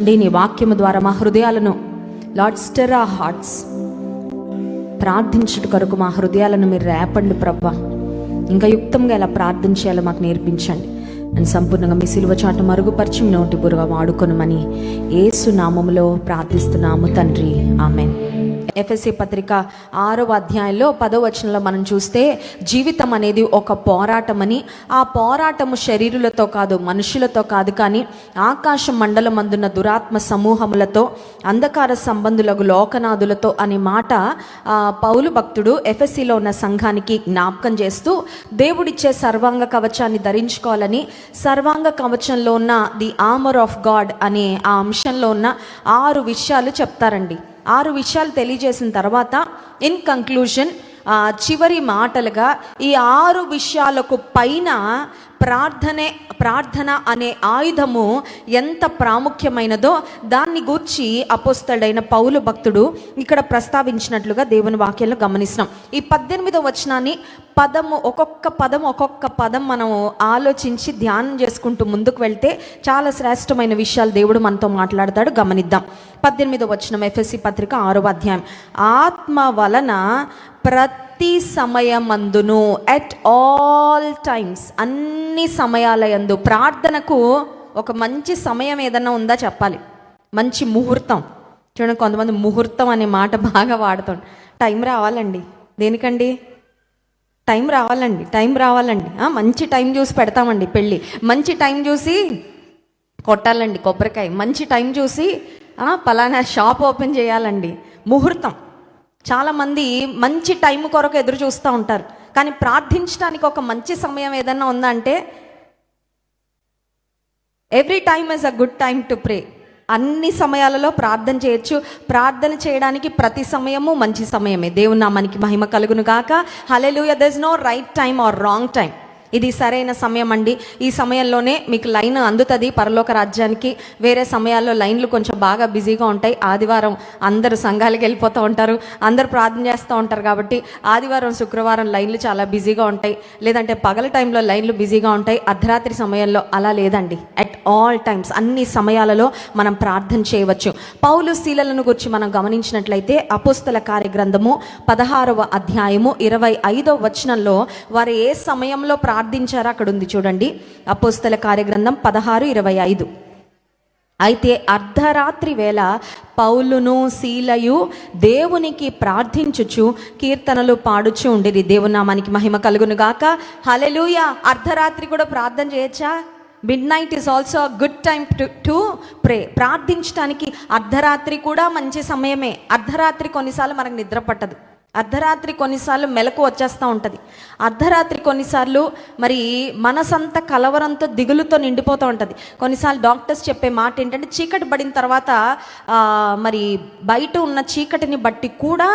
నీ వాక్యము ద్వారా మా హృదయాలను లార్డ్ స్టిర్ అవర్ హార్ట్స్, ప్రార్థించుట కొరకు మా హృదయాలను మీరు రేపండి ప్రభా. ఇంకా యుక్తంగా ఎలా ప్రార్థించాలో మాకు నేర్పించండి. నేను సంపూర్ణంగా మీ సిలువ చాటు మరుగుపరిచి మీ నోటి బురుగా వాడుకొనమని యేసు నామములో ప్రార్థిస్తున్నాము తండ్రి, ఆమెన్. ఎఫెసీ పత్రిక 6వ అధ్యాయంలో 10వ వచనంలో మనం చూస్తే జీవితం అనేది ఒక పోరాటమని, ఆ పోరాటము శరీరులతో కాదు, మనుషులతో కాదు, కానీ ఆకాశ మండలమందున్న దురాత్మ సమూహములతో, అంధకార సంబంధులకు లోకనాథులతో అనే మాట పౌలు భక్తుడు ఎఫెసీలో ఉన్న సంఘానికి జ్ఞాపకం చేస్తూ దేవుడిచ్చే సర్వాంగ కవచాన్ని ధరించుకోవాలని, సర్వాంగ కవచంలో ఉన్న ది ఆర్మర్ ఆఫ్ గాడ్ అనే ఆ అంశంలో ఉన్న 6 విషయాలు చెప్తారండి. 6 విషయాలు తెలియజేసిన తర్వాత ఇన్ కంక్లూజన్ చివరి మాటలుగా ఈ 6 విషయాలకు పైన ప్రార్థన అనే ఆయుధము ఎంత ప్రాముఖ్యమైనదో దాన్ని గూర్చి అపోస్తలుడైన పౌలు భక్తుడు ఇక్కడ ప్రస్తావించినట్లుగా దేవుని వాక్యంలో గమనిస్తున్నాం. ఈ 18వ వచనాన్ని ఒక్కొక్క పదం మనం ఆలోచించి ధ్యానం చేసుకుంటూ ముందుకు వెళ్తే చాలా శ్రేష్టమైన విషయాలు దేవుడు మనతో మాట్లాడతాడు. గమనిద్దాం. 18వ వచనం ఎఫెసీ పత్రిక 6వ అధ్యాయం. ఆత్మ వలన ప్రతి సమయమందును, ఎట్ ఆల్ టైమ్స్, అన్ని సమయాల యందు. ప్రార్థనకు ఒక మంచి సమయం ఏదన్నా ఉందా చెప్పాలి, మంచి ముహూర్తం. చూడండి, కొంతమంది ముహూర్తం అనే మాట బాగా వాడుతాం. టైం రావాలండి. దేనికండి? టైం రావాలండి. మంచి టైం చూసి పెడతామండి పెళ్ళి. మంచి టైం చూసి కొట్టాలండి కొబ్బరికాయ. మంచి టైం చూసి పలానా షాప్ ఓపెన్ చేయాలండి. ముహూర్తం. చాలామంది మంచి టైం కొరకు ఎదురు చూస్తూ ఉంటారు, కానీ ప్రార్థించడానికి ఒక మంచి సమయం ఏదన్నా ఉందా అంటే every time is a good time to pray. అన్ని సమయాలలో ప్రార్థన చేయొచ్చు. ప్రార్థన చేయడానికి ప్రతి సమయము మంచి సమయమే. దేవుని నామానికి మహిమ కలుగును గాక. Hallelujah. There is no right time or wrong time. ఇది సరైన సమయం అండి. ఈ సమయంలోనే మీకు లైన్ అందుతుంది పరలోక రాజ్యానికి. వేరే సమయాల్లో లైన్లు కొంచెం బాగా బిజీగా ఉంటాయి. ఆదివారం అందరూ సంఘాలకు వెళ్ళిపోతూ ఉంటారు, అందరూ ప్రార్థన చేస్తూ ఉంటారు కాబట్టి ఆదివారం శుక్రవారం లైన్లు చాలా బిజీగా ఉంటాయి. లేదంటే పగల టైంలో లైన్లు బిజీగా ఉంటాయి. అర్ధరాత్రి సమయంలో అలా లేదండి. అట్ ఆల్ టైమ్స్, అన్ని సమయాలలో మనం ప్రార్థన చేయవచ్చు. పౌలు శీలలను గురించి మనం గమనించినట్లయితే అపోస్తల కార్యగ్రంథము 16వ అధ్యాయము 25వ వచనంలో వారు ఏ సమయంలో ప్రార్థించారో అక్కడ ఉంది చూడండి. అపోస్తల కార్యగ్రంథం 16:25. అయితే అర్ధరాత్రి వేళ పౌలును శీలయు దేవునికి ప్రార్థించుచు కీర్తనలు పాడుచు ఉండిరి. దేవుని నామానికి మహిమ కలుగును గాక. హల్లెలూయా. అర్ధరాత్రి కూడా ప్రార్థన చేయొచ్చా? Mid night is also a good time to pray. ప్రార్థించడానికి అర్ధరాత్రి కూడా మంచి సమయమే. అర్ధరాత్రి కొన్నిసార్లు మనకు నిద్ర పట్టదు. అర్ధరాత్రి కొన్నిసార్లు మెలకు వచ్చేస్తూ ఉంటుంది. అర్ధరాత్రి కొన్నిసార్లు మరి మనసంతా కలవరంతో దిగులుతో నిండిపోతూ ఉంటుంది. కొన్నిసార్లు డాక్టర్స్ చెప్పే మాట ఏంటంటే చీకటి పడిన తర్వాత మరి బయట ఉన్న చీకటిని బట్టి కూడా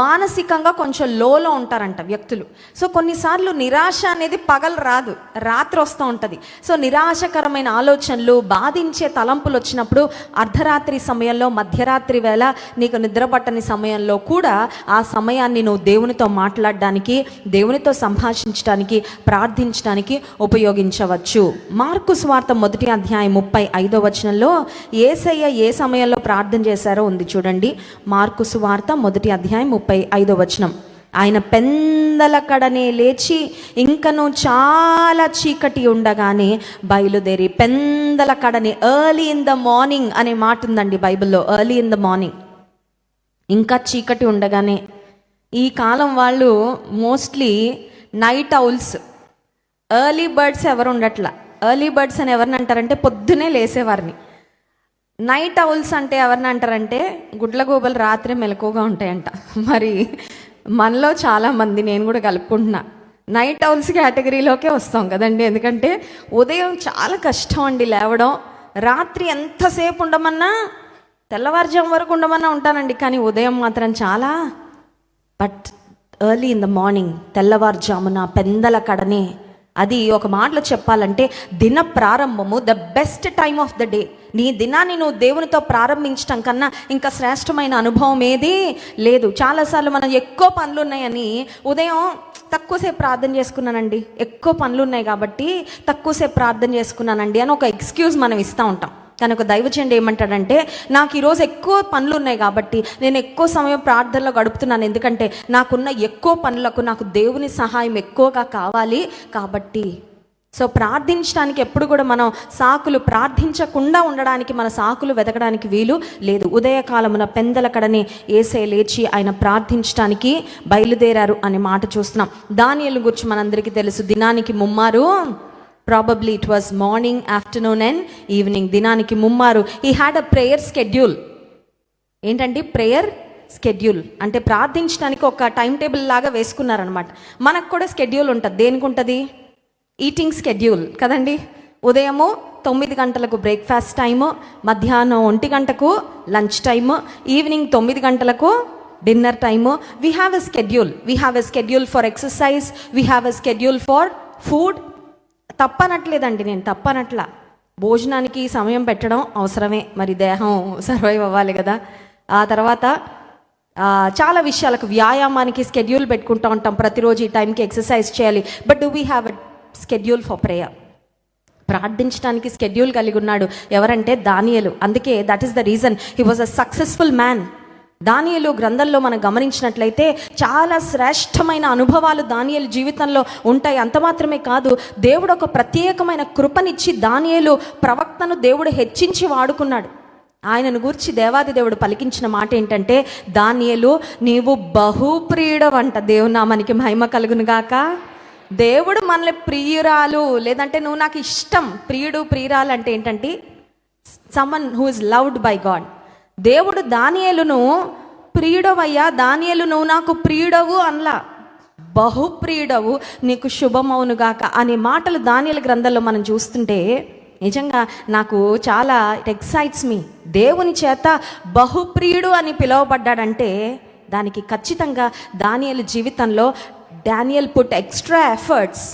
మానసికంగా కొంచెం లోలో ఉంటారంట వ్యక్తులు. సో కొన్నిసార్లు నిరాశ అనేది పగలు రాదు, రాత్రి వస్తూ ఉంటుంది. సో నిరాశకరమైన ఆలోచనలు, బాధించే తలంపులు వచ్చినప్పుడు అర్ధరాత్రి సమయంలో, మధ్యరాత్రి వేళ నీకు నిద్ర పట్టని సమయంలో కూడా ఆ సమయాన్ని నువ్వు దేవునితో మాట్లాడడానికి, దేవునితో సంభాషించడానికి, ప్రార్థించడానికి ఉపయోగించవచ్చు. మార్కు సువార్త 1వ అధ్యాయం 35వ వచనంలో యేసయ్య ఏ సమయంలో ప్రార్థన చేశారో ఉంది చూడండి. మార్కు సువార్త 1వ అధ్యాయం 35వ వచనం. ఆయన పెందల కడనే లేచి ఇంకను చాలా చీకటి ఉండగానే బయలుదేరి. పెందల కడనే, ఎర్లీ ఇన్ ద మార్నింగ్ అనే మాట ఉందండి బైబిల్లో. ఎర్లీ ఇన్ ద మార్నింగ్, ఇంకా చీకటి ఉండగానే. ఈ కాలం వాళ్ళు mostly night owls, early birds ఎవరు ఉండట్లా. ఎర్లీ బర్డ్స్ అని ఎవరిని అంటారంటే పొద్దునే లేసేవారిని. నైట్ ఔల్స్ అంటే ఎవరిని అంటారంటే గుడ్లగూబలు రాత్రి మెలకుగా ఉంటాయంట. మరి మనలో చాలామంది, నేను కూడా కలుపుకుంటున్నా, నైట్ ఔల్స్ కేటగిరీలోకే వస్తాం కదండి. ఎందుకంటే ఉదయం చాలా కష్టం అండి లేవడం. రాత్రి ఎంతసేపు ఉండమన్నా, తెల్లవారుజాము వరకు ఉండమన్నా ఉంటానండి, కానీ ఉదయం మాత్రం చాలా. But early in the morning, తెల్లవారుజామున పెందల కడనే, అది ఒక మాటలో చెప్పాలంటే దిన ప్రారంభము, the best time of the day. నీ దినాన్ని నువ్వు దేవునితో ప్రారంభించడం కన్నా ఇంకా శ్రేష్టమైన అనుభవం ఏది లేదు. చాలాసార్లు మనం ఎక్కువ పనులు ఉన్నాయని ఉదయం తక్కువసేపు ప్రార్థన చేసుకున్నానండి, ఎక్కువ పనులు ఉన్నాయి కాబట్టి తక్కువసేపు ప్రార్థన చేసుకున్నానండి అని ఒక ఎక్స్క్యూజ్ మనం ఇస్తూ ఉంటాం. కనుక దైవజనుడు ఏమంటాడంటే, నాకు ఈరోజు ఎక్కువ పనులు ఉన్నాయి కాబట్టి నేను ఎక్కువ సమయం ప్రార్థనలో గడుపుతున్నాను, ఎందుకంటే నాకున్న ఎక్కువ పనులకు నాకు దేవుని సహాయం ఎక్కువగా కావాలి కాబట్టి. సో ప్రార్థించడానికి ఎప్పుడు కూడా మనం సాకులు, ప్రార్థించకుండా ఉండడానికి మన సాకులు వెతకడానికి వీలు లేదు. ఉదయకాలమున పెందల కడని యేసయ్య లేచి ఆయన ప్రార్థించడానికి బయలుదేరారు అనే మాట చూస్తున్నాం. దానియేలు గురించి మనందరికీ తెలుసు, దినానికి ముమ్మారు, probably it was morning, afternoon and evening, దినానికి ముమ్మారు he had a prayer schedule. ఏంటంటే ప్రేయర్ స్కెడ్యూల్ అంటే ప్రార్థించడానికి ఒక టైం టేబుల్ లాగా వేసుకున్నారనమాట. మనకు కూడా స్కెడ్యూల్ ఉంటుంది. దేనికి ఉంటుంది? ఈటింగ్ స్కెడ్యూల్ కదండి. ఉదయము 9 గంటలకు బ్రేక్ఫాస్ట్ టైము, మధ్యాహ్నం 1 గంటకు లంచ్ టైము, ఈవినింగ్ 9 గంటలకు dinner time. We have a schedule. We have a schedule for exercise, we have a schedule for food. తప్పనట్లేదండి, నేను తప్పనట్ల. భోజనానికి సమయం పెట్టడం అవసరమే, మరి దేహం సర్వైవ్ అవ్వాలి కదా. ఆ తర్వాత చాలా విషయాలకు, వ్యాయామానికి స్కెడ్యూల్ పెట్టుకుంటూ ఉంటాం, ప్రతిరోజు ఈ టైంకి ఎక్సర్సైజ్ చేయాలి. But do we have a schedule for prayer? ప్రార్థించడానికి స్కెడ్యూల్ కలిగి ఉన్నాడు ఎవరంటే దానియేలు. అందుకే that is the reason he was a successful man. దానియేలు గ్రంథంలో మనం గమనించినట్లయితే చాలా శ్రేష్టమైన అనుభవాలు దానియేలు జీవితంలో ఉంటాయి. అంత మాత్రమే కాదు, దేవుడు ఒక ప్రత్యేకమైన కృపనిచ్చి దానియేలు ప్రవక్తను దేవుడు హెచ్చించి వాడుకున్నాడు. ఆయనను గూర్చి దేవాది దేవుడు పలికించిన మాట ఏంటంటే, దానియేలు నీవు బహుప్రియుడవంట. దేవుని నామానికి మహిమ కలుగును గాక. దేవుడు మనల్ని ప్రియురాలు, లేదంటే నువ్వు నాకు ఇష్టం. ప్రియుడు, ప్రియురాలు అంటే ఏంటంటే someone who is loved by God. దేవుడు దానియేలును ప్రియుడవయ్యా, దానియేలు నువ్వు నాకు ప్రియుడవు అనలా, బహుప్రియుడవు, నీకు శుభమవునుగాక అనే మాటలు దానియేలు గ్రంథంలో మనం చూస్తుంటే నిజంగా నాకు చాలా ఇట్ ఎక్సైట్స్ మీ. దేవుని చేత బహుప్రియుడు అని పిలువబడ్డాడంటే దానికి ఖచ్చితంగా దానియేలు జీవితంలో Daniel put extra efforts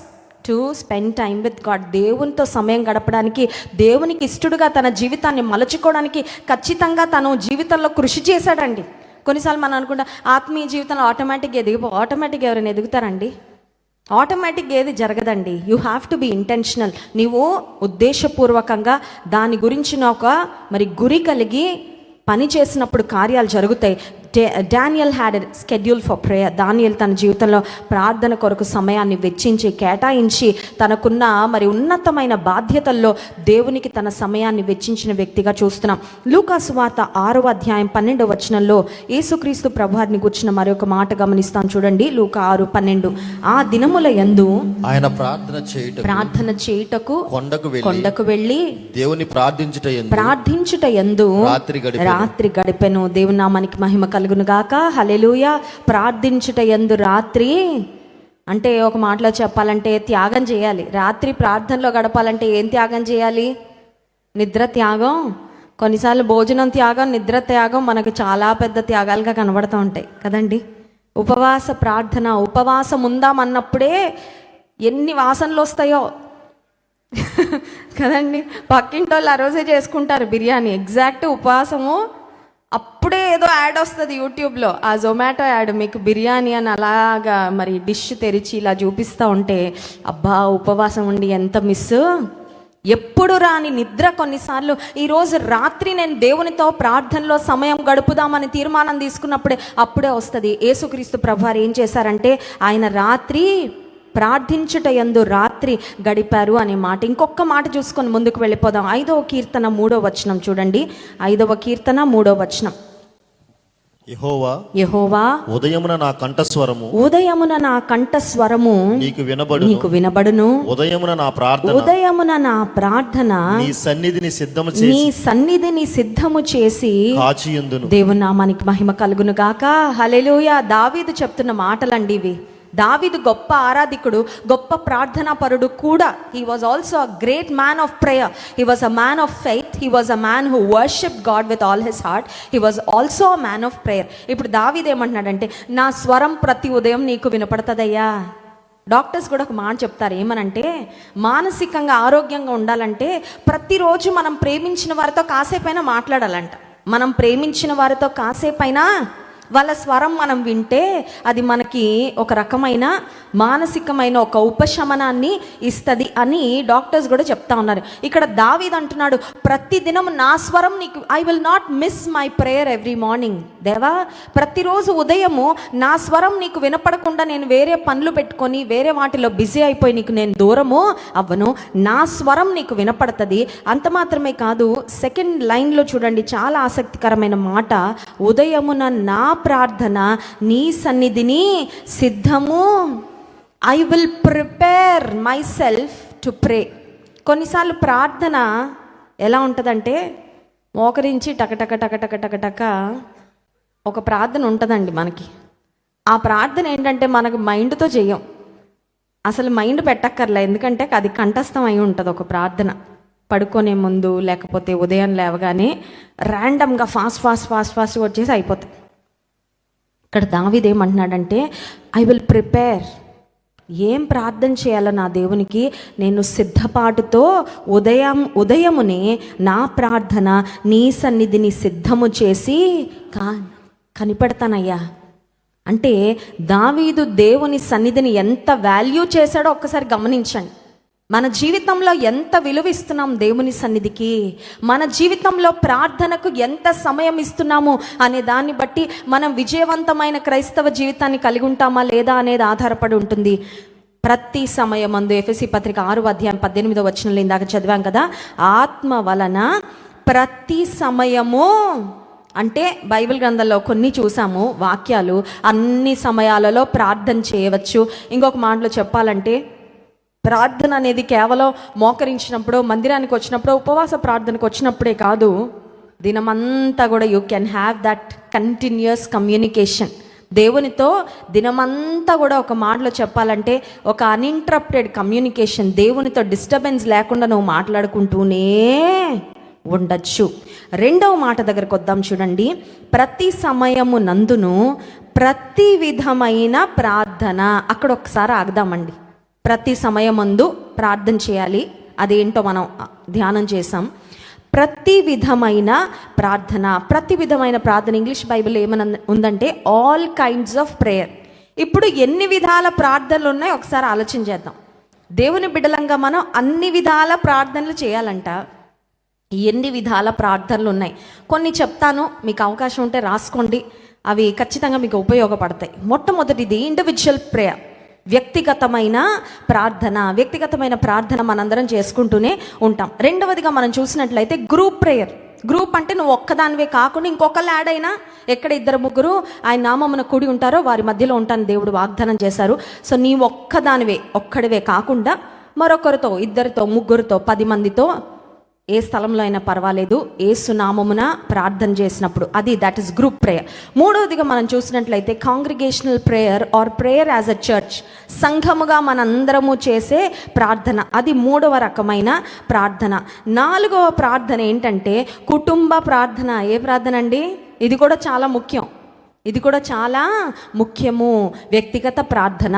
to spend time with God. దేవునితో సమయం గడపడానికి, దేవునికి ఇష్టడుగా తన జీవితాన్ని మలుచుకోవడానికి ఖచ్చితంగా తను జీవితంలో కృషి చేశాడండి. కొన్నిసార్లు మనం అనుకుంటా ఆత్మీయ జీవితంలో ఆటోమేటిక్గా ఆటోమేటిక్గా ఎవరైనా ఎదుగుతారండి? ఆటోమేటిక్గా ఏది జరగదండి. You have to be intentional. నీవు ఉద్దేశపూర్వకంగా దాని గురించిన ఒక గురి కలిగి పని చేసినప్పుడు కార్యాలు జరుగుతాయి. Daniel had a schedule for prayer. దానియేలు తన జీవితంలో ప్రార్థన కొరకు సమయాన్ని వెచ్చించి, కేటాయించి, తనకున్న ఉన్నతమైన బాధ్యతల్లో దేవునికి తన సమయాన్ని వెచ్చించిన వ్యక్తిగా చూస్తున్నాం. లూకా సువార్త 6వ అధ్యాయం 12వ వచనంలో యేసుక్రీస్తు ప్రభువారిని గుర్చిన మరొక మాట గమనిస్తాం చూడండి. లూకా 6:12 ఆ దినముల యందు ఆయన ప్రార్థన చేయుటకు కొండకు వెళ్ళి దేవుని ప్రార్థించుట యందు రాత్రి గడిపెను. దేవుని నామానికి మహిమ కలుగును గాక. హల్లెలూయా. ప్రార్థించుట యందు రాత్రి అంటే ఒక మాటలో చెప్పాలంటే త్యాగం చేయాలి. రాత్రి ప్రార్థనలో గడపాలంటే ఏం త్యాగం చేయాలి? నిద్ర త్యాగం. కొన్నిసార్లు భోజనం త్యాగం, నిద్ర త్యాగం మనకు చాలా పెద్ద త్యాగాలుగా కనబడుతూ ఉంటాయి కదండి. ఉపవాస ప్రార్థన, ఉపవాసం ఉందామన్నప్పుడే ఎన్ని వాసనలు వస్తాయో కదండి. పక్కింటి వాళ్ళు ఆ రోజే చేసుకుంటారు బిర్యానీ. ఎగ్జాక్ట్ ఉపవాసము అప్పుడే ఏదో యాడ్ వస్తుంది యూట్యూబ్లో, ఆ జొమాటో యాడ్, మీకు బిర్యానీ అని అలాగా డిష్ తెరిచి ఇలా చూపిస్తూ ఉంటే అబ్బా ఉపవాసం ఉండి ఎంత మిస్. ఎప్పుడు రాని నిద్ర కొన్నిసార్లు ఈరోజు రాత్రి నేను దేవునితో ప్రార్థనలో సమయం గడుపుదామని తీర్మానం తీసుకున్నప్పుడే అప్పుడే వస్తుంది. యేసుక్రీస్తు ప్రభువారు ఏం చేశారంటే ఆయన రాత్రి ప్రార్థించుట యందు రాత్రి గడిపారు అనే మాట. ఇంకొక మాట చూసుకొని ముందుకు వెళ్ళిపోదాం. 5వ కీర్తన 3వ వచనం చూడండి. 5వ కీర్తన 3వ వచనం. యెహోవా ఉదయమున నా కంఠస్వరము నీకు వినబడును. ఉదయమున నా ప్రార్థన నీ సన్నిధిని సిద్ధము చేసి దేవుని నామానికి మహిమ కలుగును గాక. హల్లెలూయా. దావీదు చెప్తున్న మాటలండి ఇవి. దావీదు గొప్ప ఆరాధికుడు, గొప్ప ప్రార్థనా పరుడు కూడా. He was also a great man of prayer. He was a man of faith. He was a man who worshipped God with all his heart. He was also a man of prayer. ఇప్పుడు దావీదు ఏమంటున్నాడంటే నా స్వరం ప్రతి ఉదయం నీకు వినపడుతుందయ్యా. Doctors కూడా ఒక మాట చెప్తారు, ఏమనంటే మానసికంగా ఆరోగ్యంగా ఉండాలంటే ప్రతిరోజు మనం ప్రేమించిన వారితో కాసేపైనా మాట్లాడాలంట. మనం ప్రేమించిన వారితో కాసేపైనా వాళ్ళ స్వరం మనం వింటే అది మనకి ఒక రకమైన మానసికమైన ఒక ఉపశమనాన్ని ఇస్తుంది అని డాక్టర్స్ కూడా చెప్తా ఉన్నారు. ఇక్కడ దావీదు అంటున్నాడు, ప్రతిదినం నా స్వరం నీకు, I will not miss my prayer every morning. దేవా, ప్రతిరోజు ఉదయము నా స్వరం నీకు వినపడకుండా నేను వేరే పనులు పెట్టుకొని వేరే వాటిలో బిజీ అయిపోయి నీకు నేను దూరము అవ్వను. నా స్వరం నీకు వినపడుతుంది. అంత మాత్రమే కాదు, సెకండ్ లైన్లో చూడండి, చాలా ఆసక్తికరమైన మాట. ఉదయమున నా ప్రార్థన నీ సన్నిధిని సిద్ధము, I will prepare myself to pray. కొన్నిసార్లు ప్రార్థన ఎలా ఉంటుందంటే మోకరించి టకటక టకటక టకటక ఒక ప్రార్థన ఉంటుందండి మనకి. ఆ ప్రార్థన ఏంటంటే మనకు మైండ్తో చేయం, అసలు మైండ్ పెట్టక్కర్లే, ఎందుకంటే అది కంఠస్థం అయి ఉంటుంది. ఒక ప్రార్థన పడుకునే ముందు లేకపోతే ఉదయం లేవగానే ర్యాండమ్గా ఫాస్ట్ వచ్చేసి అయిపోతుంది. ఇక్కడ దావీదు ఏమంటున్నాడంటే, ఐ విల్ ప్రిపేర్. ఏం ప్రార్థన చేయాలో నా దేవునికి నేను సిద్ధపాటుతో ఉదయమునే నా ప్రార్థన నీ సన్నిధిని సిద్ధము చేసి కనిపెడతానయ్యా. అంటే దావీదు దేవుని సన్నిధిని ఎంత వాల్యూ చేశాడో ఒక్కసారి గమనించండి. మన జీవితంలో ఎంత విలువ ఇస్తున్నాం దేవుని సన్నిధికి, మన జీవితంలో ప్రార్థనకు ఎంత సమయం ఇస్తున్నాము అనే దాన్ని బట్టి మనం విజయవంతమైన క్రైస్తవ జీవితాన్ని కలిగి ఉంటామా లేదా అనేది ఆధారపడి ఉంటుంది. ప్రతి సమయమందు ఎఫెసీ పత్రిక 6:18 ఇందాక చదివాం కదా, ఆత్మ వలన ప్రతి సమయము అంటే బైబిల్ గ్రంథంలో కొన్ని చూసాము వాక్యాలు, అన్ని సమయాలలో ప్రార్థన చేయవచ్చు. ఇంకొక మాటలో చెప్పాలంటే ప్రార్థన అనేది కేవలం మోకరించినప్పుడు, మందిరానికి వచ్చినప్పుడు, ఉపవాస ప్రార్థనకు వచ్చినప్పుడే కాదు, దినమంతా కూడా you can have that continuous communication దేవునితో. దినమంతా కూడా ఒక మాటలో చెప్పాలంటే ఒక అన్ఇంటరప్టెడ్ కమ్యూనికేషన్, దేవునితో డిస్టర్బెన్స్ లేకుండా నువ్వు మాట్లాడుకుంటూనే ఉండొచ్చు. రెండవ మాట దగ్గరకు వద్దాం చూడండి. ప్రతి సమయము నందును ప్రతి విధమైన ప్రార్థన. అక్కడ ఒకసారి ఆగదామండి. ప్రతి సమయమందు ప్రార్థన చేయాలి, అదేంటో మనం ధ్యానం చేసాం. ప్రతి విధమైన ప్రార్థన, ప్రతి విధమైన ప్రార్థన ఇంగ్లీష్ బైబిల్ ఏమని ఉందంటే ఆల్ కైండ్స్ ఆఫ్ ప్రేయర్. ఇప్పుడు ఎన్ని విధాల ప్రార్థనలు ఉన్నాయో ఒకసారి ఆలోచన చేద్దాం. దేవుని బిడ్డలంగా మనం అన్ని విధాల ప్రార్థనలు చేయాలంట. ఎన్ని విధాల ప్రార్థనలు ఉన్నాయి కొన్ని చెప్తాను, మీకు అవకాశం ఉంటే రాసుకోండి, అవి ఖచ్చితంగా మీకు ఉపయోగపడతాయి. మొట్టమొదటిది ఇండివిజువల్ ప్రేయర్, వ్యక్తిగతమైన ప్రార్థన. వ్యక్తిగతమైన ప్రార్థన మనందరం చేసుకుంటూనే ఉంటాం. రెండవదిగా మనం చూసినట్లయితే గ్రూప్ ప్రేయర్. గ్రూప్ అంటే నువ్వు ఒక్కదానివే కాకుండా ఇంకొకళ్ళు యాడ్ అయినా, ఎక్కడ 2-3 ఆయన నామమున కూడి ఉంటారో వారి మధ్యలో ఉంటాను దేవుడు వాగ్దానం చేశారు. సో నీ ఒక్కడివే కాకుండా మరొకరితో, 2-3, 10 మందితో, ఏ స్థలంలో అయినా పర్వాలేదు, యేసు నామమున ప్రార్థన చేసినప్పుడు, దట్ ఈస్ గ్రూప్ ప్రేయర్. మూడవదిగా మనం చూసినట్లయితే congregational prayer or prayer as a church. సంఘముగా మనందరము చేసే ప్రార్థన, అది మూడవ రకమైన ప్రార్థన. నాలుగవ ప్రార్థన ఏంటంటే కుటుంబ ప్రార్థన. ఏ ప్రార్థన అండి? ఇది కూడా చాలా ముఖ్యము. వ్యక్తిగత ప్రార్థన,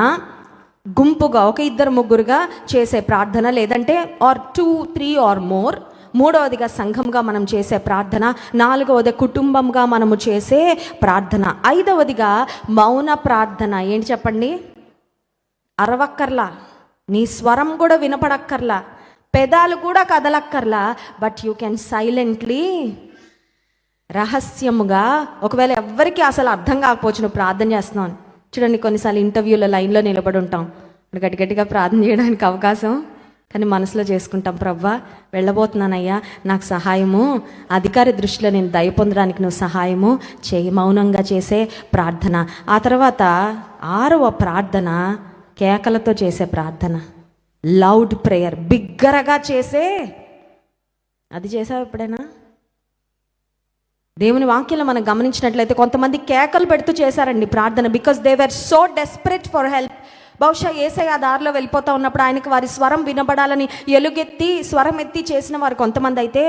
గుంపుగా 1-2-3 చేసే ప్రార్థన, లేదంటే ఆర్ 2-3 ఆర్ మోర్. మూడవదిగా సంఘంగా మనం చేసే ప్రార్థన. నాలుగవది కుటుంబంగా మనము చేసే ప్రార్థన. ఐదవదిగా మౌన ప్రార్థన. ఏంటి చెప్పండి? అరవక్కర్లా, నీ స్వరం కూడా వినపడక్కర్లా, పెదాలు కూడా కదలక్కర్లా, బట్ యూ కెన్ సైలెంట్లీ, రహస్యముగా, ఒకవేళ ఎవ్వరికి అసలు అర్థం కాకపోవచ్చు నువ్వు ప్రార్థన చేస్తున్నావు. చూడండి, కొన్నిసార్లు ఇంటర్వ్యూలో లైన్లో నిలబడి ఉంటాం, గట్టిగా ప్రార్థన చేయడానికి అవకాశం, కానీ మనసులో చేసుకుంటాం, ప్రవ్వా వెళ్ళబోతున్నానయ్యా, నాకు సహాయము, అధికారి దృష్టిలో నేను దయ పొందడానికి నువ్వు సహాయము చేయి. మౌనంగా చేసే ప్రార్థన. ఆ తర్వాత 6వ ప్రార్థన కేకలతో చేసే ప్రార్థన, లౌడ్ ప్రేయర్, బిగ్గరగా చేసే. అది చేసావు ఎప్పుడైనా? దేవుని వాక్యంలో మనం గమనించినట్లయితే కొంతమంది కేకలు పెడుతూ చేశారండి ప్రార్థన, because they were so desperate for help. బహుశా యేసయ్య ఆ దారిలో వెళ్ళిపోతూ ఉన్నప్పుడు ఆయనకి వారి స్వరం వినబడాలని ఎలుగెత్తి స్వరం ఎత్తి చేసిన వారు కొంతమంది అయితే,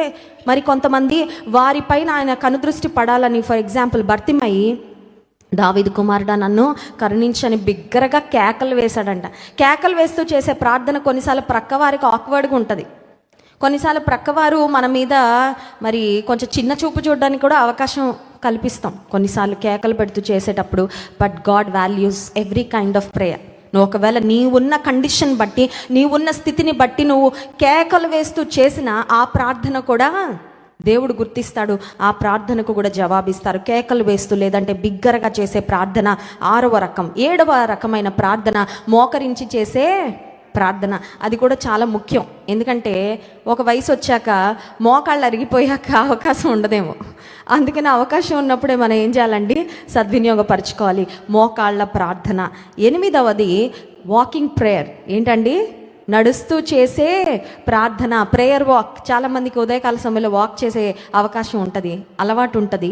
మరి కొంతమంది వారిపైన ఆయన కనుదృష్టి పడాలని, ఫర్ ఎగ్జాంపుల్ బర్తిమయి, దావీదు కుమారుడా నన్ను కరుణించని బిగ్గరగా కేకలు వేశాడంట. కేకలు వేస్తూ చేసే ప్రార్థన కొన్నిసార్లు ప్రక్క వారికి ఆక్వర్డ్గా ఉంటుంది, కొన్నిసార్లు ప్రక్కవారు మన మీద మరి కొంచెం చిన్న చూపు చూడడానికి కూడా అవకాశం కల్పిస్తాం కొన్నిసార్లు కేకలు పెడుతూ చేసేటప్పుడు. But God values every kind of prayer. నువ్వు ఒకవేళ నీ ఉన్న కండిషన్ బట్టి, నీ ఉన్న స్థితిని బట్టి నువ్వు కేకలు వేస్తూ చేసిన ఆ ప్రార్థన కూడా దేవుడు గుర్తిస్తాడు, ఆ ప్రార్థనకు కూడా జవాబిస్తారు. కేకలు వేస్తూ లేదంటే బిగ్గరగా చేసే ప్రార్థన 6వ రకం. 7వ రకమైన ప్రార్థన మోకరించి చేసే ప్రార్థన. అది కూడా చాలా ముఖ్యం. ఎందుకంటే ఒక వయసు వచ్చాక మోకాళ్ళు అరిగిపోయాక అవకాశం ఉండదేమో. అందుకని అవకాశం ఉన్నప్పుడే మనం ఏం చేయాలండి, సద్వినియోగపరచుకోవాలి. మోకాళ్ళ ప్రార్థన. 8వది వాకింగ్ ప్రేయర్. ఏంటండి, నడుస్తూ చేసే ప్రార్థన, ప్రేయర్ వాక్. చాలామందికి ఉదయకాల సమయంలో వాక్ చేసే అవకాశం ఉంటుంది, అలవాటు ఉంటుంది.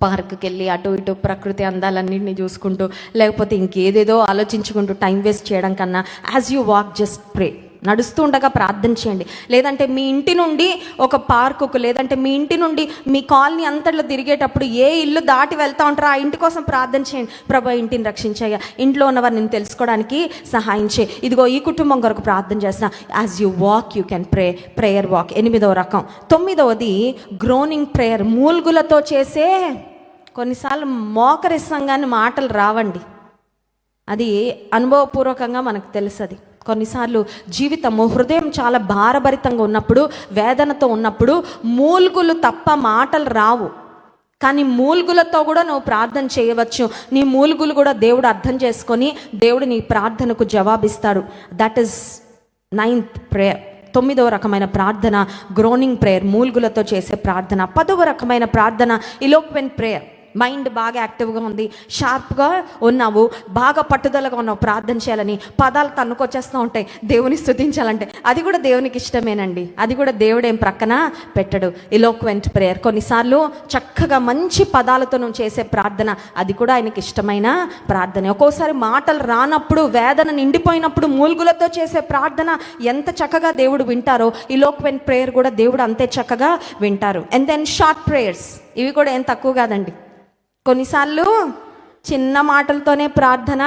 పార్క్కి వెళ్ళి అటు ఇటు ప్రకృతి అందాలన్నింటినీ చూసుకుంటూ, లేకపోతే ఇంకేదేదో ఆలోచించుకుంటూ టైం వేస్ట్ చేయడం కన్నా యాజ్ యూ వాక్ జస్ట్ ప్రే. నడుస్తూ ఉండగా ప్రార్థన చేయండి. లేదంటే మీ ఇంటి నుండి ఒక పార్కుకు, లేదంటే మీ ఇంటి నుండి మీ కాలనీ అంతట్లో తిరిగేటప్పుడు ఏ ఇల్లు దాటి వెళ్తూ ఉంటారో ఆ ఇంటి కోసం ప్రార్థన చేయండి. ప్రభా ఇంటిని రక్షించయ్యా, ఇంట్లో ఉన్నవారు నేను తెలుసుకోవడానికి సహాయం చేయి, ఇదిగో ఈ కుటుంబం కొరకు ప్రార్థన చేస్తా. As you walk you can pray. Prayer walk 8వ రకం. 9వది గ్రోనింగ్ ప్రేయర్. మూల్గులతో చేసే. కొన్నిసార్లు మోకరిస్సంగానే మాటలు రావండి, అది అనుభవపూర్వకంగా మనకు తెలుస్తుంది. కొన్నిసార్లు జీవితము, హృదయం చాలా భారభరితంగా ఉన్నప్పుడు, వేదనతో ఉన్నప్పుడు మూల్గులు తప్ప మాటలు రావు. కానీ మూల్గులతో కూడా నువ్వు ప్రార్థన చేయవచ్చు. నీ మూల్గులు కూడా దేవుడు అర్థం చేసుకొని దేవుడు నీ ప్రార్థనకు జవాబిస్తాడు. That is 9th prayer. 9వ రకమైన ప్రార్థన గ్రోనింగ్ ప్రేయర్, మూల్గులతో చేసే ప్రార్థన. 10వ రకమైన ప్రార్థన ఎలోక్వెంట్ ప్రేయర్. మైండ్ బాగా యాక్టివ్గా ఉంది, షార్ప్గా ఉన్నావు, బాగా పట్టుదలగా ఉన్నావు ప్రార్థన చేయాలని, పదాలు తన్నుకొచ్చేస్తూ ఉంటాయి దేవుని స్తుతించాలంటే. అది కూడా దేవునికి ఇష్టమేనండి, అది కూడా దేవుడేం ప్రక్కన పెట్టడు. Eloquent prayer. కొన్నిసార్లు చక్కగా మంచి పదాలతో నువ్వు చేసే ప్రార్థన, అది కూడా ఆయనకి ఇష్టమైన ప్రార్థన. ఒక్కోసారి మాటలు రానప్పుడు, వేదన నిండిపోయినప్పుడు మూల్గులతో చేసే ప్రార్థన ఎంత చక్కగా దేవుడు వింటారో, ఎలోక్వెంట్ ప్రేయర్ కూడా దేవుడు అంతే చక్కగా వింటారు. And then short prayers. ఇవి కూడా ఏం తక్కువ కాదండి. కొన్నిసార్లు చిన్న మాటలతోనే ప్రార్థన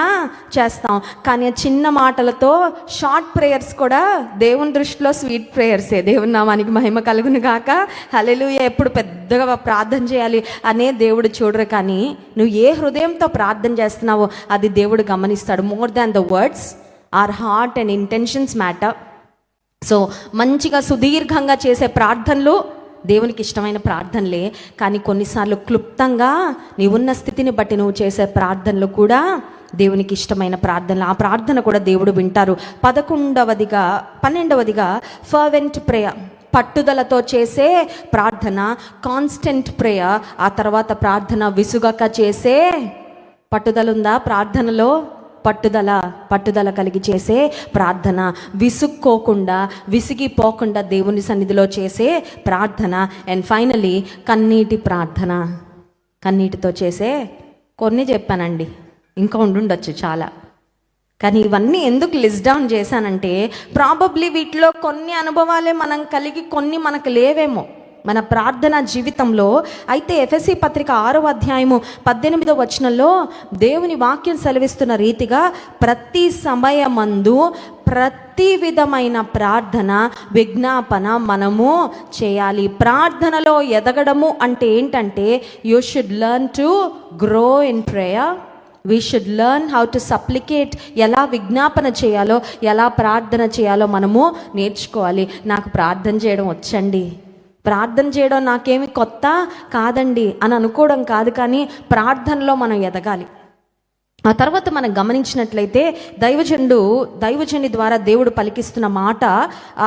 చేస్తాం, కానీ ఆ చిన్న మాటలతో షార్ట్ ప్రేయర్స్ కూడా దేవుని దృష్టిలో స్వీట్ ప్రేయర్సే. దేవుని నామానికి మహిమ కలుగును గాక. హల్లెలూయా. ఎప్పుడు పెద్దగా ప్రార్థన చేయాలి అనే దేవుడు చూడరు, కానీ నువ్వు ఏ హృదయంతో ప్రార్థన చేస్తున్నావో అది దేవుడు గమనిస్తాడు. More than the words, our heart and intentions matter. So మంచిగా సుదీర్ఘంగా చేసే ప్రార్థనలు దేవునికి ఇష్టమైన ప్రార్థనలే. కానీ కొన్నిసార్లు క్లుప్తంగా నీ ఉన్న స్థితిని బట్టి నువ్వు చేసే ప్రార్థనలు కూడా దేవునికి ఇష్టమైన ప్రార్థనలు. ఆ ప్రార్థన కూడా దేవుడు వింటారు. 12వదిగా ఫర్వెంట్ ప్రేయర్. పట్టుదలతో చేసే ప్రార్థన, కాన్స్టెంట్ ప్రేయర్. ఆ తర్వాత ప్రార్థన విసుగక చేసే. పట్టుదల ఉందా ప్రార్థనలో? పట్టుదల కలిగి చేసే ప్రార్థన, విసుక్కోకుండా, విసిగిపోకుండా దేవుని సన్నిధిలో చేసే ప్రార్థన. అండ్ ఫైనలీ కన్నీటి ప్రార్థన. కన్నీటితో చేసే. కొన్ని చెప్పానండి, ఇంకా ఉండుండొచ్చు చాలా, కానీ ఇవన్నీ ఎందుకు లిస్ట్ డౌన్ చేశానంటే ప్రాబబ్లీ వీటిలో కొన్ని అనుభవాలే మనం కలిగి, కొన్ని మనకు లేవేమో మన ప్రార్థన జీవితంలో. అయితే ఎఫెసీ పత్రిక 6వ అధ్యాయము 18వ వచనంలో దేవుని వాక్యం సెలవిస్తున్న రీతిగా ప్రతి సమయమందు ప్రతి విధమైన ప్రార్థన, విజ్ఞాపన మనము చేయాలి. ప్రార్థనలో ఎదగడము అంటే ఏంటంటే you should learn to grow in prayer. We should learn how to supplicate. ఎలా విజ్ఞాపన చేయాలో, ఎలా ప్రార్థన చేయాలో మనము నేర్చుకోవాలి. నాకు ప్రార్థన చేయడం వచ్చండి, ప్రార్థన చేయడం నాకేమి కొత్త కాదండి అని అనుకోవడం కాదు, కానీ ప్రార్థనలో మనం ఎదగాలి. ఆ తర్వాత మనం గమనించినట్లయితే దైవజనుడి ద్వారా దేవుడు పలికిస్తున్న మాట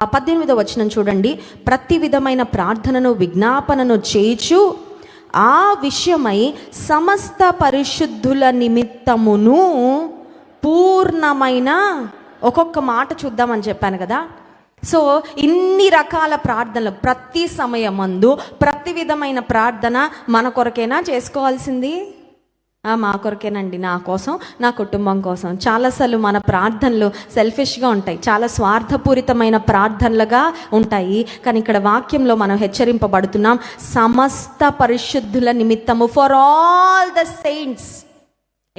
18వ వచనం చూడండి. ప్రతి విధమైన ప్రార్థనను, విజ్ఞాపనను చేయుచు ఆ విషయమై సమస్త పరిశుద్ధుల నిమిత్తమును పూర్ణమైన. ఒక్కొక్క మాట చూద్దామని చెప్పాను కదా. సో ఇన్ని రకాల ప్రార్థనలు, ప్రతి సమయమందు ప్రతి విధమైన ప్రార్థన మన కొరకేనా చేసుకోవాల్సింది? మా కొరకేనండి, నా కోసం, నా కుటుంబం కోసం. చాలాసార్లు మన ప్రార్థనలు సెల్ఫిష్గా ఉంటాయి, చాలా స్వార్థపూరితమైన ప్రార్థనలుగా ఉంటాయి. కానీ ఇక్కడ వాక్యంలో మనం హెచ్చరింపబడుతున్నాం, సమస్త పరిశుద్ధుల నిమిత్తము, ఫర్ ఆల్ ద సెయింట్స్.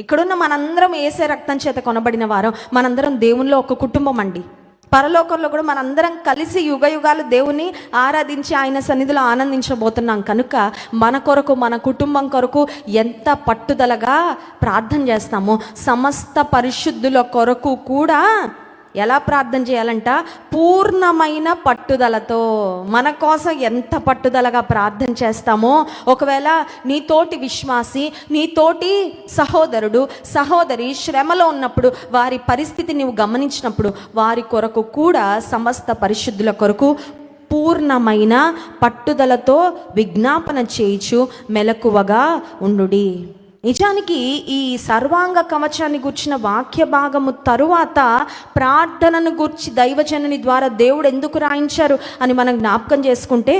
ఇక్కడున్న మనందరం యేసే రక్తం చేత కొనబడిన వారం, మనందరం దేవునిలో ఒక కుటుంబం అండి. పరలోకంలో కూడా మనందరం కలిసి యుగ యుగాలు దేవుని ఆరాధించి ఆయన సన్నిధిలో ఆనందించబోతున్నాం కనుక మన కొరకు, మన కుటుంబం కొరకు ఎంత పట్టుదలగా ప్రార్థన చేస్తామో, సమస్త పరిశుద్ధుల కొరకు కూడా ఎలా ప్రార్థన చేయాలంట? పూర్ణమైన పట్టుదలతో. మన కోసం ఎంత పట్టుదలగా ప్రార్థన చేస్తామో, ఒకవేళ నీతోటి విశ్వాసి, నీతోటి సహోదరుడు, సహోదరి శ్రమలో ఉన్నప్పుడు, వారి పరిస్థితి నీవు గమనించినప్పుడు, వారి కొరకు కూడా సమస్త పరిశుద్ధుల కొరకు పూర్ణమైన పట్టుదలతో విజ్ఞాపన చేయుచు మెలకువగా ఉండుడి. నిజానికి ఈ సర్వాంగ కవచాన్ని గూర్చిన వాక్య భాగము తరువాత ప్రార్థనను గూర్చి దైవజనుని ద్వారా దేవుడు ఎందుకు రాయించారు అని మనం జ్ఞాపకం చేసుకుంటే,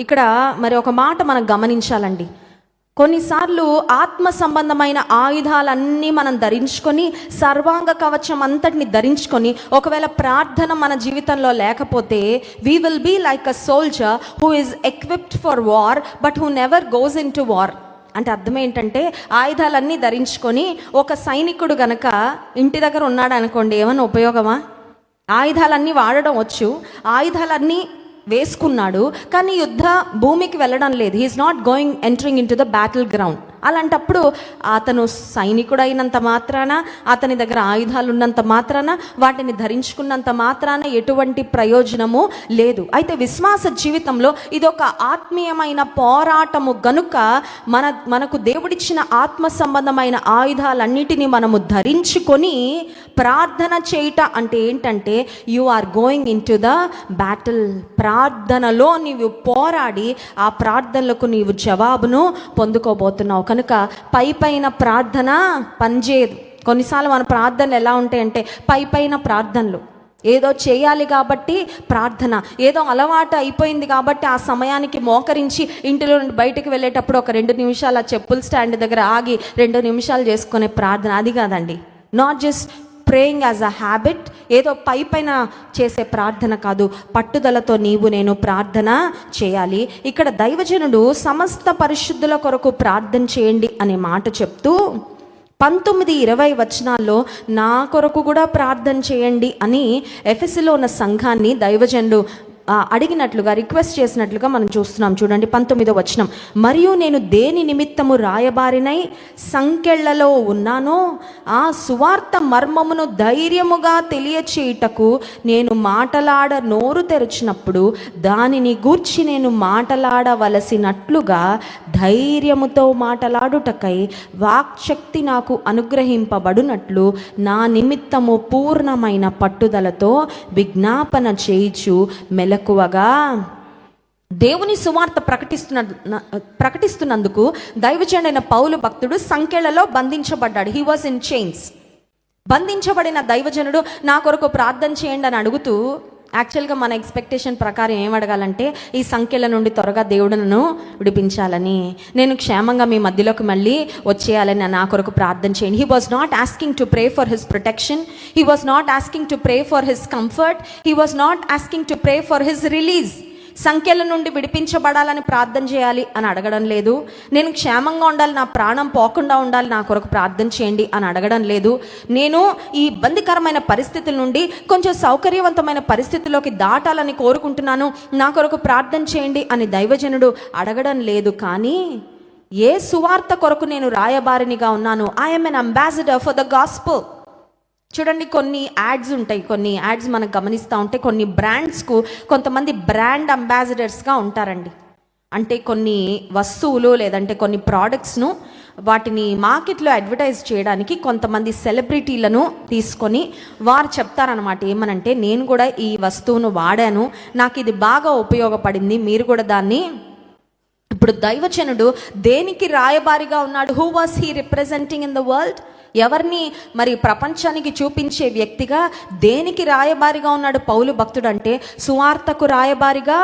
ఇక్కడ మరి ఒక మాట మనం గమనించాలండి. కొన్నిసార్లు ఆత్మ సంబంధమైన ఆయుధాలన్నీ మనం ధరించుకొని, సర్వాంగ కవచం అంతటిని ధరించుకొని, ఒకవేళ ప్రార్థన మన జీవితంలో లేకపోతే, we will be like a soldier who is equipped for war but who never goes in to war. అంటే అర్థం ఏంటంటే, ఆయుధాలన్నీ ధరించుకొని ఒక సైనికుడు గనక ఇంటి దగ్గర ఉన్నాడు అనుకోండి, ఏమైనా ఉపయోగమా? ఆయుధాలన్నీ వాడడం వచ్చు, ఆయుధాలన్నీ వేసుకున్నాడు, కానీ యుద్ధ భూమికి వెళ్ళడం లేదు. He is not going entering in to the battle ground. అలాంటప్పుడు అతను సైనికుడైనంత మాత్రాన, అతని దగ్గర ఆయుధాలు ఉన్నంత మాత్రాన, వాటిని ధరించుకున్నంత మాత్రాన ఎటువంటి ప్రయోజనము లేదు. అయితే విశ్వాస జీవితంలో ఇదొక ఆత్మీయమైన పోరాటము గనుక మనకు దేవుడిచ్చిన ఆత్మ సంబంధమైన ఆయుధాలన్నిటినీ మనము ధరించుకొని ప్రార్థన చేయుట అంటే ఏంటంటే, you are going in to the battle. ప్రార్థనలో నీవు పోరాడి ఆ ప్రార్థనలకు నీవు జవాబును పొందుకోబోతున్నావు. కనుక పైన ప్రార్థన పనిచేయదు. కొన్నిసార్లు మన ప్రార్థనలు ఎలా ఉంటాయంటే, పైన ప్రార్థనలు ఏదో చేయాలి కాబట్టి ప్రార్థన, ఏదో అలవాటు అయిపోయింది కాబట్టి ఆ సమయానికి మోకరించి ఇంటిలో నుండి బయటకు వెళ్ళేటప్పుడు ఒక 2 నిమిషాలు ఆ చెప్పుల స్టాండ్ దగ్గర ఆగి 2 నిమిషాలు చేసుకునే ప్రార్థన, అది కాదండి. Not just praying as a habit, ఏదో పైన చేసే ప్రార్థన కాదు. పట్టుదలతో నీవు నేను ప్రార్థన చేయాలి. ఇక్కడ దైవజనుడు సమస్త పరిశుద్ధుల కొరకు ప్రార్థన చేయండి అనే మాట చెప్తూ 19-20 వచనాల్లో నా కొరకు కూడా ప్రార్థన చేయండి అని ఎఫెసులో ఉన్న సంఘాన్ని దైవజనుడు అడిగినట్లుగా, రిక్వెస్ట్ చేసినట్లుగా మనం చూస్తున్నాం. చూడండి 19వ వచనం. మరియు నేను దేని నిమిత్తము రాయబారినై సంకెళ్లలో ఉన్నానో ఆ సువార్త మర్మమును ధైర్యముగా తెలియచేయుటకు నేను మాటలాడ నోరు తెరిచినప్పుడు దానిని గూర్చి నేను మాటలాడవలసినట్లుగా ధైర్యముతో మాటలాడుటకై వాక్శక్తి నాకు అనుగ్రహింపబడునట్లు నా నిమిత్తము పూర్ణమైన పట్టుదలతో విజ్ఞాపన చేయుచు మెలకువగా. దేవుని సువార్త ప్రకటిస్తున్నందుకు దైవజనుడైన పౌలు భక్తుడు సంకెళ్లలో బంధించబడ్డాడు. He was in chains. బంధించబడిన దైవజనుడు నా కొరకు ప్రార్థన చేయండి అని అడుగుతూ, యాక్చువల్గా మన ఎక్స్పెక్టేషన్ ప్రకారం ఏం అడగాలంటే, ఈ సంఖ్యల నుండి త్వరగా దేవుడు నన్ను విడిపించాలని, నేను క్షేమంగా మీ మధ్యలోకి మళ్ళీ వచ్చేయాలని నా కొరకు ప్రార్థన చేయండి. He was not asking to pray for his protection. He was not asking to pray for his comfort. He was not asking to pray for his release. సంఖ్యల నుండి విడిపించబడాలని ప్రార్థన చేయాలి అని అడగడం లేదు. నేను క్షేమంగా ఉండాలి, నా ప్రాణం పోకుండా ఉండాలి, నా కొరకు ప్రార్థన చేయండి అని అడగడం లేదు. నేను ఈ ఇబ్బందికరమైన పరిస్థితుల నుండి కొంచెం సౌకర్యవంతమైన పరిస్థితుల్లోకి దాటాలని కోరుకుంటున్నాను, నా కొరకు ప్రార్థన చేయండి అని దైవజనుడు అడగడం లేదు. కానీ ఏ సువార్త కొరకు నేను రాయబారినిగా ఉన్నాను? I'm N ambassador for the gospel. చూడండి, కొన్ని యాడ్స్ ఉంటాయి, కొన్ని యాడ్స్ మనం గమనిస్తూ ఉంటే కొన్ని బ్రాండ్స్కు కొంతమంది బ్రాండ్ అంబాసిడర్స్గా ఉంటారండి. అంటే కొన్ని వస్తువులు లేదంటే కొన్ని ప్రోడక్ట్స్ను వాటిని మార్కెట్లో అడ్వర్టైజ్ చేయడానికి కొంతమంది సెలబ్రిటీలను తీసుకొని వారు చెప్తారనమాట. ఏమనంటే, నేను కూడా ఈ వస్తువును వాడాను, నాకు ఇది బాగా ఉపయోగపడింది, మీరు కూడా దాన్ని. ఇప్పుడు దైవజనుడు దేనికి రాయబారిగా ఉన్నాడు? Who was he representing in the world? ఎవరిని మరి ప్రపంచానికి చూపించే వ్యక్తిగా, దేనికి రాయబారిగా ఉన్నాడు పౌలు భక్తుడు అంటే? సువార్తకు రాయబారిగా.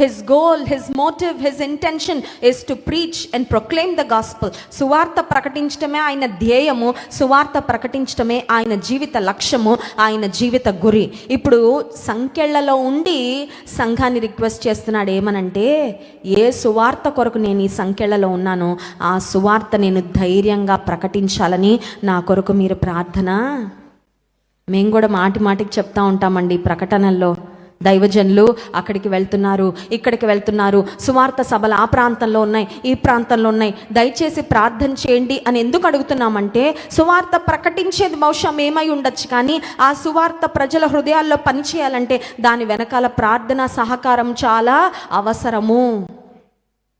His goal, his motive, his intention is to preach and proclaim the gospel. సువార్త ప్రకటించడమే ఆయన ధ్యేయము, సువార్త ప్రకటించడమే ఆయన జీవిత లక్ష్యము, ఆయన జీవిత గురి. ఇప్పుడు సంఖ్యలలో ఉండి సంఘాన్ని రిక్వెస్ట్ చేస్తున్నాడు. ఏమనంటే, ఏ సువార్త కొరకు నేను ఈ సంఖ్యలలో ఉన్నానో ఆ సువార్త నేను ధైర్యంగా ప్రకటించాలని నా కొరకు మీరు ప్రార్థన మేము కూడా మాటి మాటికి చెప్తా ఉంటామండి ప్రకటనల్లో, దైవజనులు అక్కడికి వెళ్తున్నారు, ఇక్కడికి వెళ్తున్నారు, సువార్త సభలు ఆ ప్రాంతంలో ఉన్నాయి, ఈ ప్రాంతంలో ఉన్నాయి, దయచేసి ప్రార్థన చేయండి అని ఎందుకు అడుగుతున్నామంటే, సువార్త ప్రకటించేది బహుశా మేమై ఉండొచ్చు, కానీ ఆ సువార్త ప్రజల హృదయాల్లో పనిచేయాలంటే దాని వెనకాల ప్రార్థన సహకారం చాలా అవసరము.